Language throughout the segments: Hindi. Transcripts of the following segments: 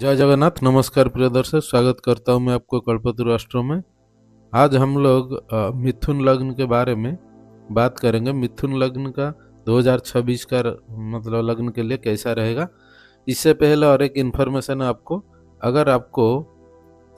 जय जगन्नाथ। नमस्कार प्रिय दर्शक, स्वागत करता हूं मैं आपको कल्पतरु राष्ट्रों में। आज हम लोग मिथुन लग्न के बारे में बात करेंगे। मिथुन लग्न का 2026 का मतलब लग्न के लिए कैसा रहेगा। इससे पहले और एक इन्फॉर्मेशन है आपको, अगर आपको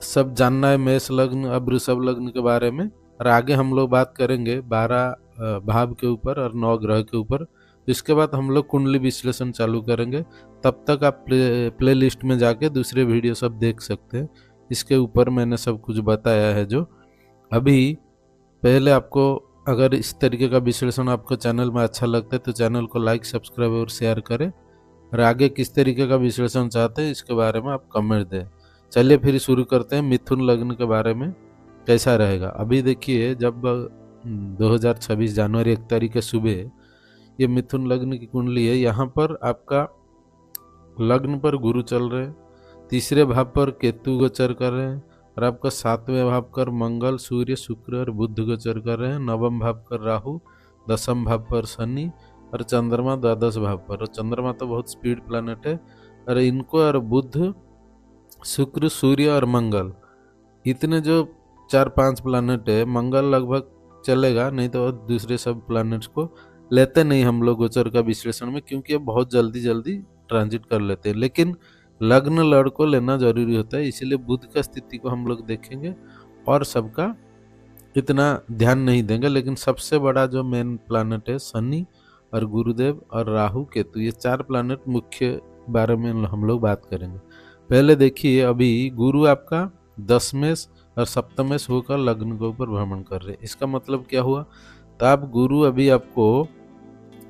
सब जानना है मेष लग्न और वृषभ लग्न के बारे में, और आगे हम लोग बात करेंगे 12 भाव के ऊपर और 9 ग्रह के ऊपर। इसके बाद हम लोग कुंडली विश्लेषण चालू करेंगे। तब तक आप प्ले लिस्ट में जाके दूसरे वीडियो सब देख सकते हैं। इसके ऊपर मैंने सब कुछ बताया है। जो अभी पहले आपको, अगर इस तरीके का विश्लेषण आपको चैनल में अच्छा लगता है तो चैनल को लाइक, सब्सक्राइब और शेयर करें, और आगे किस तरीके का विश्लेषण चाहते हैं इसके बारे में आप कमेंट दें। चलिए फिर शुरू करते हैं मिथुन लग्न के बारे में कैसा रहेगा। अभी देखिए, जब 2026 जनवरी 1 तारीख के सुबह ये मिथुन लग्न की कुंडली है, यहाँ पर आपका लग्न पर गुरु चल रहे हैं, तीसरे भाव पर केतु गोचर कर रहे हैं, और आपका 7वें भाव पर मंगल, सूर्य, शुक्र और बुध गोचर कर रहे हैं। 9वें भाव पर राहु, 10वें भाव पर शनि और चंद्रमा 12 भाव पर। और चंद्रमा तो बहुत स्पीड प्लैनेट है, और इनको और बुध, शुक्र, सूर्य और मंगल, इतने जो 4-5 प्लैनेट है, मंगल लगभग चलेगा, नहीं तो दूसरे सब प्लैनेट्स को लेते नहीं हम लोग गोचर का विश्लेषण में, क्योंकि ये बहुत जल्दी जल्दी ट्रांजिट कर लेते हैं। लेकिन लग्न लड़ को लेना जरूरी होता है, इसीलिए बुध का स्थिति को हम लोग देखेंगे और सबका इतना ध्यान नहीं देंगे। लेकिन सबसे बड़ा जो मेन प्लैनेट है शनि और गुरुदेव और राहु केतु, ये 4 प्लैनेट मुख्य बारे में हम लोग बात करेंगे। पहले देखिए, अभी गुरु आपका 10वें और 7वें होकर लग्न के ऊपर भ्रमण कर रहे हैं। इसका मतलब क्या हुआ, तो आप गुरु अभी आपको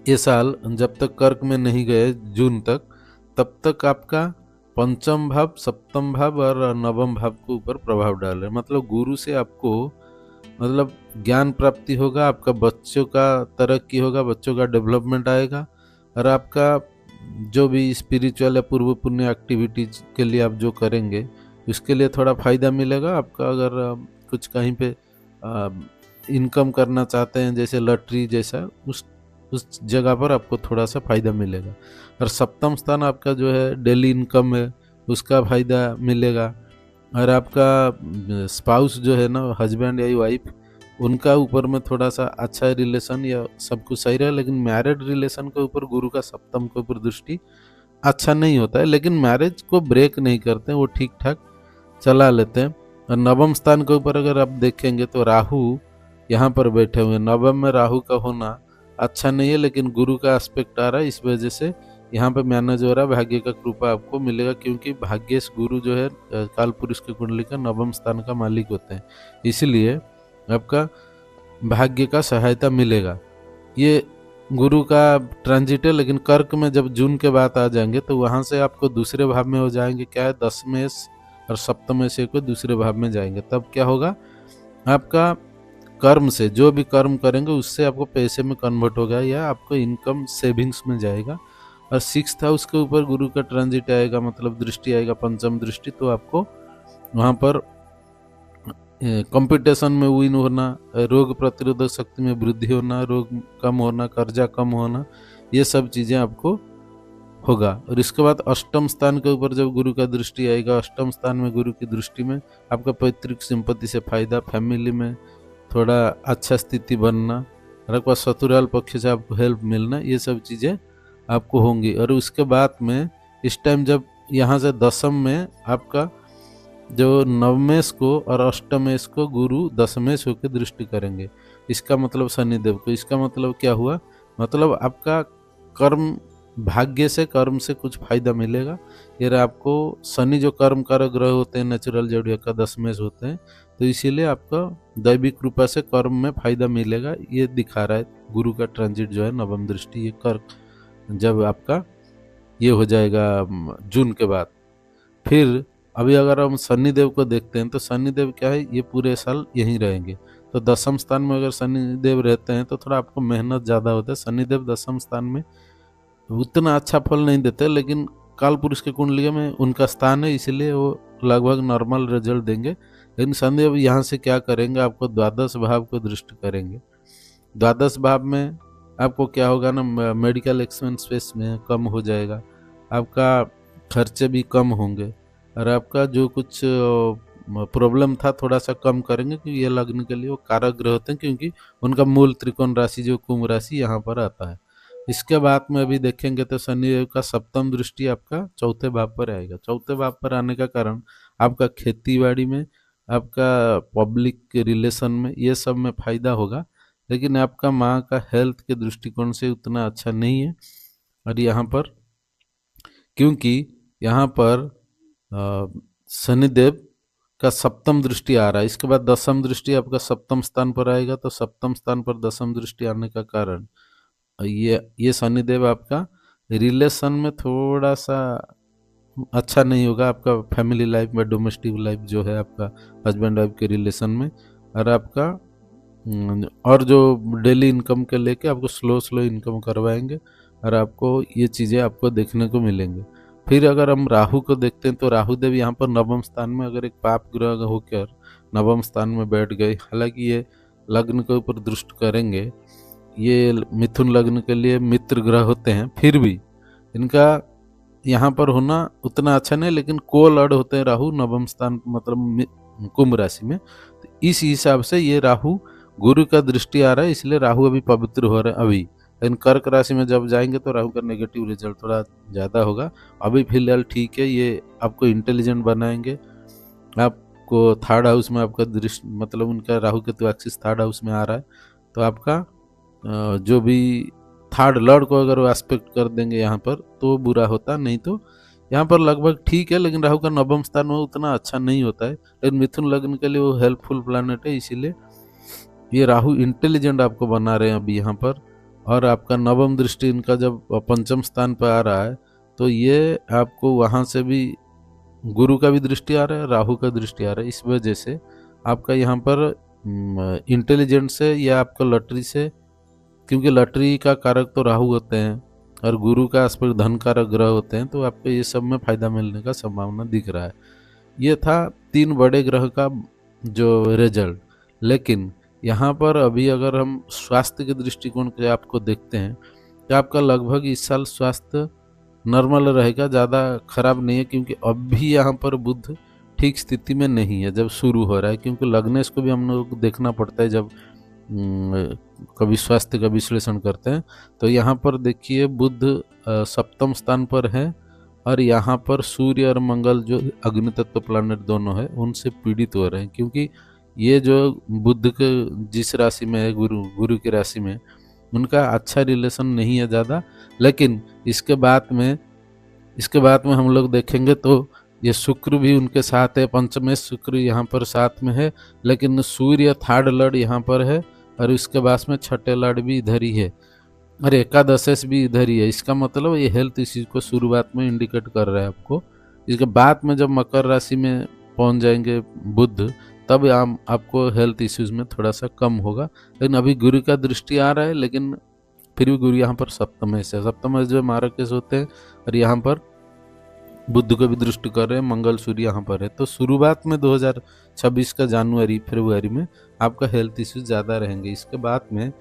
ये साल जब तक कर्क में नहीं गए जून तक, तब तक आपका 5म भाव, 7म भाव और 9वें भाव के ऊपर प्रभाव डाल रहे हैं। मतलब गुरु से आपको मतलब ज्ञान प्राप्ति होगा, आपका बच्चों का तरक्की होगा, बच्चों का डेवलपमेंट आएगा, और आपका जो भी स्पिरिचुअल या पूर्व पुण्य एक्टिविटीज के लिए आप जो करेंगे उसके लिए थोड़ा फायदा मिलेगा आपका। अगर कुछ कहीं पे इनकम करना चाहते हैं, जैसे लॉटरी जैसा, उस जगह पर आपको थोड़ा सा फायदा मिलेगा। और 7म स्थान आपका जो है डेली इनकम है, उसका फायदा मिलेगा। और आपका स्पाउस जो है ना, हस्बैंड या वाइफ, उनका ऊपर में थोड़ा सा अच्छा रिलेशन या सब कुछ सही रहा। लेकिन मैरिड रिलेशन के ऊपर गुरु का 7म के ऊपर दृष्टि अच्छा नहीं होता है, लेकिन मैरिज को ब्रेक नहीं करते हैं, वो ठीक ठाक चला लेते हैं। और 9वें स्थान के ऊपर अगर आप देखेंगे तो राहु यहाँ पर बैठे हुए हैं। 9वें में राहु का होना अच्छा नहीं है, लेकिन गुरु का एस्पेक्ट आ रहा है, इस वजह से यहाँ पे मैनेज हो रहा है। भाग्य का कृपा आपको मिलेगा, क्योंकि भाग्येश गुरु जो है काल पुरुष की कुंडली का 9वें स्थान का मालिक होते हैं, इसलिए आपका भाग्य का सहायता मिलेगा। ये गुरु का ट्रांजिट है। लेकिन कर्क में जब जून के बाद आ जाएंगे तो वहाँ से आपको दूसरे भाव में हो जाएंगे। क्या है, 10वें और 7वें से को दूसरे भाव में जाएंगे। तब क्या होगा, आपका कर्म से जो भी कर्म करेंगे उससे आपको पैसे में कन्वर्ट होगा, या आपको इनकम सेविंग्स में जाएगा। और 6th हाउस के ऊपर गुरु का ट्रांजिट आएगा, मतलब दृष्टि आएगा, 5म दृष्टि, तो आपको वहाँ पर कंपटीशन में विन होना, रोग प्रतिरोधक शक्ति में वृद्धि होना, रोग कम होना, कर्जा कम होना, ये सब चीज़ें आपको होगा। और इसके बाद 8म स्थान के ऊपर जब गुरु का दृष्टि आएगा, 8म स्थान में गुरु की दृष्टि में आपका पैतृक संपत्ति से फायदा, फैमिली में थोड़ा अच्छा स्थिति बनना, और आपका ससुराल पक्ष से आपको हेल्प मिलना, ये सब चीज़ें आपको होंगी। और उसके बाद में इस टाइम जब यहाँ से 10म में आपका जो 9वें को और 8वें को गुरु 10वें होकर दृष्टि करेंगे। इसका मतलब शनिदेव को, इसका मतलब क्या हुआ, मतलब आपका कर्म, भाग्य से, कर्म से कुछ फायदा मिलेगा। यार आपको शनि जो कर्म कारक ग्रह होते हैं, नेचुरल जोड़िया का 10वें होते हैं, तो इसीलिए आपका दैवी कृपा से कर्म में फायदा मिलेगा। ये दिखा रहा है गुरु का ट्रांजिट जो है 9वें दृष्टि, ये कर्क जब आपका ये हो जाएगा जून के बाद। फिर अभी अगर हम शनिदेव को देखते हैं तो शनिदेव क्या है, ये पूरे साल यहीं रहेंगे। तो 10म स्थान में अगर शनिदेव रहते हैं तो थोड़ा आपको मेहनत ज़्यादा होता है। शनिदेव 10म स्थान में उतना अच्छा फल नहीं देते, लेकिन काल पुरुष के कुंडली में उनका स्थान है, इसलिए वो लगभग नॉर्मल रिजल्ट देंगे। लेकिन शनिदेव यहाँ से क्या करेंगे, आपको 12 भाव को दृष्टि करेंगे। 12 भाव में आपको क्या होगा ना, मेडिकल एक्सपेंसेस में कम हो जाएगा, आपका खर्चे भी कम होंगे, और आपका जो कुछ प्रॉब्लम था थोड़ा सा कम करेंगे, क्योंकि ये लग्न के लिए वो कारक ग्रह होते हैं, क्योंकि उनका मूल त्रिकोण राशि जो कुंभ राशि यहाँ पर आता है। इसके बाद में अभी देखेंगे तो शनिदेव का सप्तम दृष्टि आपका चौथे भाव पर आएगा। चौथे भाव पर आने का कारण आपका खेती बाड़ी में, आपका पब्लिक के रिलेशन में, ये सब में फायदा होगा, लेकिन आपका माँ का हेल्थ के दृष्टिकोण से उतना अच्छा नहीं है। और यहाँ पर क्योंकि यहाँ पर शनिदेव का सप्तम दृष्टि आ रहा है, इसके बाद दसम दृष्टि आपका सप्तम स्थान पर आएगा, तो सप्तम स्थान पर दसम दृष्टि आने का कारण ये शनिदेव आपका रिलेशन में थोड़ा सा अच्छा नहीं होगा, आपका फैमिली लाइफ में, डोमेस्टिक लाइफ जो है आपका हस्बैंड वाइफ के रिलेशन में, और आपका और जो डेली इनकम के लेके आपको स्लो स्लो इनकम करवाएंगे, और आपको ये चीज़ें आपको देखने को मिलेंगे। फिर अगर हम राहु को देखते हैं तो राहु देव यहाँ पर नवम स्थान में अगर एक पाप ग्रह होकर नवम स्थान में बैठ गए, हालांकि ये लग्न के ऊपर दृष्टि करेंगे, ये मिथुन लग्न के लिए मित्र ग्रह होते हैं, फिर भी इनका यहाँ पर होना उतना अच्छा नहीं, लेकिन को लड़ होते हैं राहु नवम स्थान मतलब कुंभ राशि में, तो इस हिसाब से ये राहु गुरु का दृष्टि आ रहा है, इसलिए राहु अभी पवित्र हो रहे हैं अभी। लेकिन कर्क राशि में जब जाएंगे तो राहु का नेगेटिव रिजल्ट थोड़ा ज़्यादा होगा। अभी फिलहाल ठीक है, ये आपको इंटेलिजेंट बनाएंगे, आपको थर्ड हाउस में आपका दृष्टि मतलब उनका राहु के तो एक्सिस थर्ड हाउस में आ रहा है, तो आपका जो भी थर्ड लॉर्ड को अगर वो एस्पेक्ट कर देंगे यहाँ पर तो बुरा होता, नहीं तो यहाँ पर लगभग ठीक है। लेकिन राहु का नवम स्थान वो उतना अच्छा नहीं होता है, लेकिन मिथुन लग्न के लिए वो हेल्पफुल प्लैनेट है, इसीलिए ये राहु इंटेलिजेंट आपको बना रहे हैं अभी यहाँ पर। और आपका नवम दृष्टि इनका जब पंचम स्थान पर आ रहा है, तो ये आपको वहाँ से भी गुरु का भी दृष्टि आ रहा है, राहु का दृष्टि आ रहा है, इस वजह से आपका यहाँ पर इंटेलिजेंट से या आपका लॉटरी से, क्योंकि लॉटरी का कारक तो राहु होते हैं और गुरु का एस्पेक्ट धन कारक ग्रह होते हैं, तो आपको ये सब में फायदा मिलने का संभावना दिख रहा है। ये था 3 बड़े ग्रह का जो रिजल्ट। लेकिन यहाँ पर अभी अगर हम स्वास्थ्य के दृष्टिकोण से आपको देखते हैं तो आपका लगभग इस साल स्वास्थ्य नॉर्मल रहेगा, ज़्यादा खराब नहीं है, क्योंकि अभी यहाँ पर बुध ठीक स्थिति में नहीं है जब शुरू हो रहा है, क्योंकि लग्नेश को भी हम लोग देखना पड़ता है जब कभी स्वास्थ्य का विश्लेषण करते हैं। तो यहाँ पर देखिए बुध सप्तम स्थान पर है, और यहाँ पर सूर्य और मंगल जो अग्नि तत्व प्लैनेट दोनों है उनसे पीड़ित हो रहे हैं, क्योंकि ये जो बुध के जिस राशि में है, गुरु की राशि में, उनका अच्छा रिलेशन नहीं है ज़्यादा। लेकिन इसके बाद में हम लोग देखेंगे तो ये शुक्र भी उनके साथ है, पंचमेश शुक्र यहाँ पर साथ में है, लेकिन सूर्य थर्ड लॉर्ड यहाँ पर है, और इसके बाद में छठे लॉर्ड भी इधर ही है, और एकादशेश भी इधर ही है। इसका मतलब ये हेल्थ इश्यूज को शुरुआत में इंडिकेट कर रहा है आपको। इसके बाद में जब मकर राशि में पहुंच जाएंगे बुध, तब आपको हेल्थ इश्यूज में थोड़ा सा कम होगा। लेकिन अभी गुरु का दृष्टि आ रहा है, लेकिन फिर भी गुरु यहाँ पर सप्तमेश है, सप्तमेश जो मारकेश होते हैं, और यहाँ पर बुध को भी दृष्टि कर रहे हैं, मंगल सूर्य यहाँ पर है। तो शुरुआत में 2026 का जनवरी फरवरी में आपका हेल्थ इश्यूज ज़्यादा रहेंगे। इसके बाद में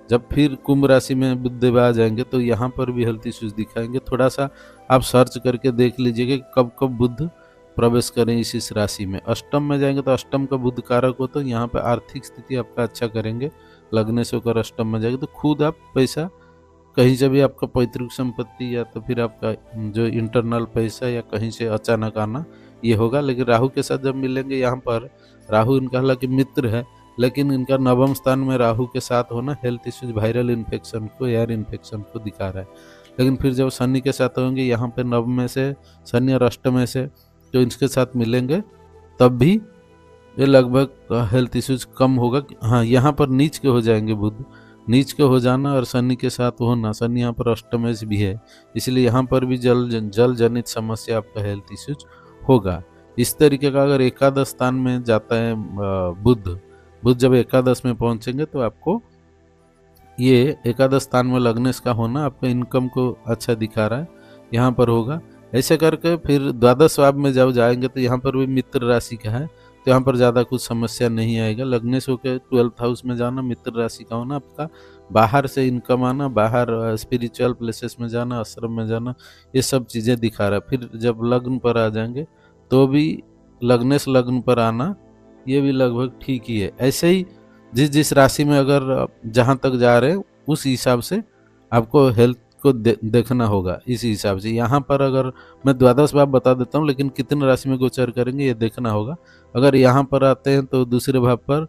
जब फिर कुंभ राशि में बुध आ जाएंगे तो यहाँ पर भी हेल्थ इश्यूज दिखाएंगे। थोड़ा सा आप सर्च करके देख लीजिए कि कब कब बुध प्रवेश करें इस राशि में। अष्टम में जाएंगे तो अष्टम का बुध कारक हो, तो यहाँ पर आर्थिक स्थिति आपका अच्छा करेंगे, लगने से होकर अष्टम में जाएंगे तो खुद आप पैसा कहीं से भी, आपका पैतृक संपत्ति या तो फिर आपका जो इंटरनल पैसा या कहीं से अचानक आना ये होगा। लेकिन राहु के साथ जब मिलेंगे, यहाँ पर राहु इनका हालांकि मित्र है, लेकिन इनका नवम स्थान में राहु के साथ होना हेल्थ इश्यूज, वायरल इन्फेक्शन को, एयर इन्फेक्शन को दिखा रहा है। लेकिन फिर जब शनि के साथ होंगे, यहाँ पे नवम में से शनि और अष्टम में से जो इनके साथ मिलेंगे, तब भी ये लगभग हेल्थ इश्यूज कम होगा। हाँ, यहाँ पर नीच के हो जाएंगे बुध, नीच के हो जाना और शनि के साथ होना, शनि यहाँ पर अष्टमेश भी है, इसलिए यहाँ पर भी जल जनित समस्या आपका हेल्थ इश्यूज होगा। इस तरीके का अगर एकादश स्थान में जाता है बुध जब एकादश में पहुंचेंगे तो आपको ये एकादश स्थान में लगने इसका होना आपका इनकम को अच्छा दिखा रहा है, यहाँ पर होगा। ऐसे करके फिर द्वादश भाव में जब जाएंगे तो यहाँ पर भी मित्र राशि का है, तो यहाँ पर ज़्यादा कुछ समस्या नहीं आएगा। लग्नेश होकर 12th हाउस में जाना, मित्र राशि का होना, आपका बाहर से इनकम आना, बाहर स्पिरिचुअल प्लेसेस में जाना, आश्रम में जाना, ये सब चीज़ें दिखा रहा है। फिर जब लग्न पर आ जाएंगे तो भी लग्नेश लग्न पर आना ये भी लगभग ठीक ही है। ऐसे ही जिस जिस राशि में अगर जहाँ तक जा रहे हैं उस हिसाब से आपको हेल्थ को देखना होगा। इस हिसाब से यहाँ पर अगर मैं द्वादश भाव बता देता हूँ, लेकिन कितने राशि में गोचर करेंगे ये देखना होगा। अगर यहाँ पर आते हैं तो दूसरे भाव पर,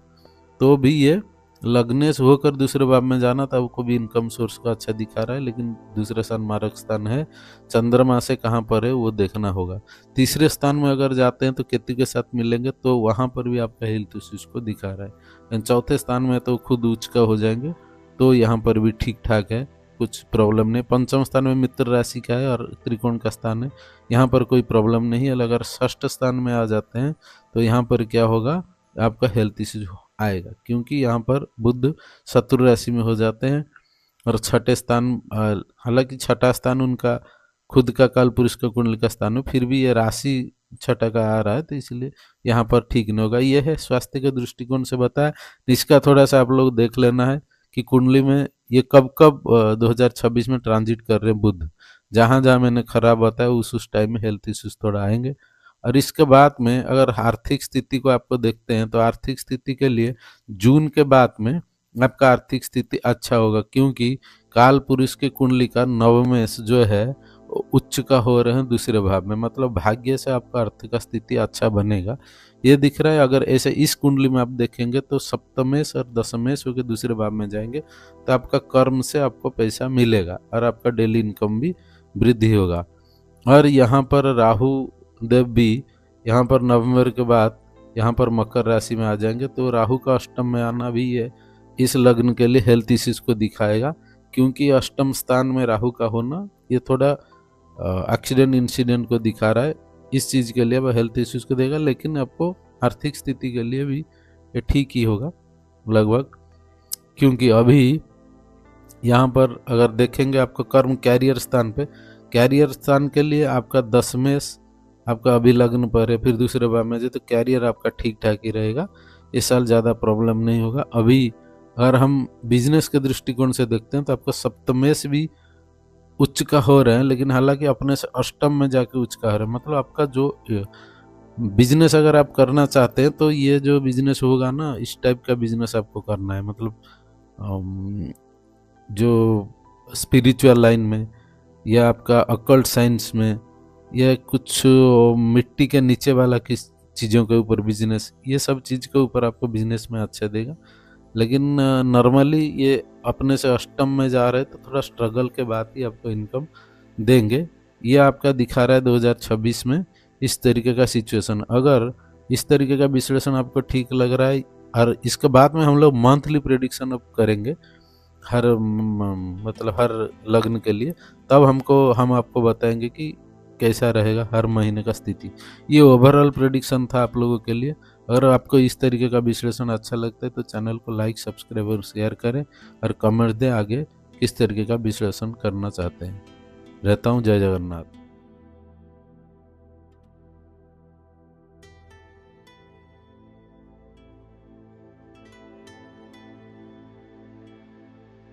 तो भी ये लग्नेश होकर दूसरे भाव में जाना तो आपको भी इनकम सोर्स को अच्छा दिखा रहा है, लेकिन दूसरे स्थान मारक स्थान है, चंद्रमा से कहाँ पर है वो देखना होगा। तीसरे स्थान में अगर जाते हैं तो केतु के साथ मिलेंगे तो वहाँ पर भी आपका हेल्थ इश्यूज को दिखा रहा है। चौथे स्थान में तो खुद उच्च का हो जाएंगे, तो यहाँ पर भी ठीक ठाक है, कुछ प्रॉब्लम नहीं। पंचम स्थान में मित्र राशि का है और त्रिकोण का स्थान है, यहाँ पर कोई प्रॉब्लम नहीं है। अगर षष्ठ स्थान में आ जाते हैं तो यहाँ पर क्या होगा, आपका हेल्थ इश्यूज आएगा, क्योंकि यहाँ पर बुध शत्रु राशि में हो जाते हैं। और छठे स्थान, हालांकि छठा स्थान उनका खुद का काल पुरुष का कुंडली का स्थान है, फिर भी ये राशि छठा का आ रहा है, तो इसलिए यहाँ पर ठीक नहीं होगा। ये है स्वास्थ्य के दृष्टिकोण से बताया। इसका थोड़ा सा आप लोग देख लेना है कि कुंडली में ये कब कब 2026 में ट्रांजिट कर रहे हैं बुध, जहाँ जहाँ मैंने खराब बताया उस टाइम में हेल्थ इश्यूज थोड़ा आएंगे। और इसके बाद में अगर आर्थिक स्थिति को आपको देखते हैं तो आर्थिक स्थिति के लिए जून के बाद में आपका आर्थिक स्थिति अच्छा होगा, क्योंकि काल पुरुष के कुंडली का नवमेश जो है उच्च का हो रहे हैं दूसरे भाव में, मतलब भाग्य से आपका आर्थिक स्थिति अच्छा बनेगा ये दिख रहा है। अगर ऐसे इस कुंडली में आप देखेंगे तो सप्तमेश और दशमेश होकर दूसरे भाव में जाएंगे तो आपका कर्म से आपको पैसा मिलेगा और आपका डेली इनकम भी वृद्धि होगा। और यहाँ पर राहु देव भी यहाँ पर नवंबर के बाद यहाँ पर मकर राशि में आ जाएंगे, तो राहु का अष्टम में आना भी है इस लग्न के लिए हेल्थ इश्यूज को दिखाएगा, क्योंकि अष्टम स्थान में राहु का होना ये थोड़ा एक्सीडेंट इंसिडेंट को दिखा रहा है। इस चीज़ के लिए वह हेल्थ इश्यूज को देगा, लेकिन आपको आर्थिक स्थिति के लिए भी ये ठीक ही होगा लगभग, क्योंकि अभी यहाँ पर अगर देखेंगे आपको कर्म कैरियर स्थान पे, कैरियर स्थान के लिए आपका दशमेश आपका अभी लग्न पर है, फिर दूसरे भाव में तो कैरियर आपका ठीक ठाक ही रहेगा, इस साल ज़्यादा प्रॉब्लम नहीं होगा। अभी अगर हम बिजनेस के दृष्टिकोण से देखते हैं तो आपका सप्तमेश भी उच्च का हो रहे हैं, लेकिन हालांकि अपने से अष्टम में जाके उच्च का हो रहा है, मतलब आपका जो बिजनेस अगर आप करना चाहते हैं तो ये जो बिजनेस होगा ना, इस टाइप का बिजनेस आपको करना है, मतलब जो स्पिरिचुअल लाइन में या आपका अकल्ट साइंस में या कुछ मिट्टी के नीचे वाला किस चीज़ों के ऊपर बिजनेस, ये सब चीज़ के ऊपर आपको बिजनेस में अच्छा देगा। लेकिन नॉर्मली ये अपने से अष्टम में जा रहे हैं तो थोड़ा स्ट्रगल के बाद ही आपको इनकम देंगे। ये आपका दिखा रहा है 2026 में इस तरीके का सिचुएशन। अगर इस तरीके का विश्लेषण आपको ठीक लग रहा है, और इसके बाद में हम लोग मंथली प्रेडिक्शन अब करेंगे हर मतलब हर लग्न के लिए, तब हम आपको बताएंगे कि कैसा रहेगा हर महीने का स्थिति। ये ओवरऑल प्रेडिक्शन था आप लोगों के लिए। अगर आपको इस तरीके का विश्लेषण अच्छा लगता है तो चैनल को लाइक, सब्सक्राइब और शेयर करें और कमेंट दें आगे किस तरीके का विश्लेषण करना चाहते हैं। रहता हूँ, जय जगन्नाथ।